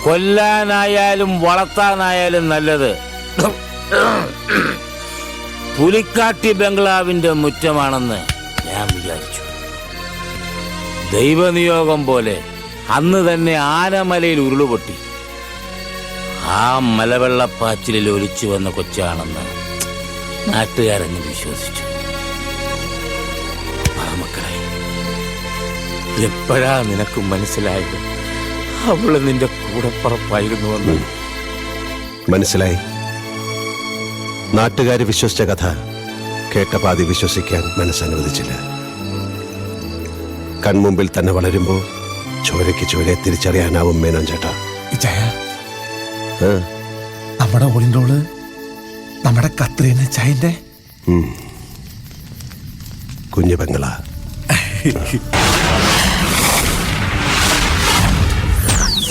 കൊല്ലാനായാലും വളർത്താനായാലും നല്ലത് പുലിക്കാട്ടി ബംഗ്ലാവിന്റെ മുറ്റമാണെന്ന് ഞാൻ വിചാരിച്ചു. ദൈവനിയോഗം പോലെ അന്ന് തന്നെ ആനമലയിൽ ഉരുളുപൊട്ടി ആ മലവെള്ളപ്പാച്ചിലിൽ ഒലിച്ചു വന്ന കൊച്ചാണെന്ന് നാട്ടുകാരങ്ങ് വിശ്വസിച്ചു. മക്കളെ, എപ്പോഴാ നിനക്ക് മനസ്സിലായത് അവള് നിന്റെ കൂടപ്പുറപ്പായിരുന്നുവെന്ന്? മനസ്സിലായി. നാട്ടുകാര് വിശ്വസിച്ച കഥ കേട്ട പാതി വിശ്വസിക്കാൻ മനസ്സനുവദിച്ചില്ല. കൺമുമ്പിൽ തന്നെ വളരുമ്പോ ചോരയ്ക്ക് ചോരയെ തിരിച്ചറിയാനാവും മേനോൻ ചേട്ടാ. നമ്മുടെ ഓളിൻ്റോള് നമ്മുടെ കത്രീന ചായന്റെ കുഞ്ഞു പെങ്ങളാ.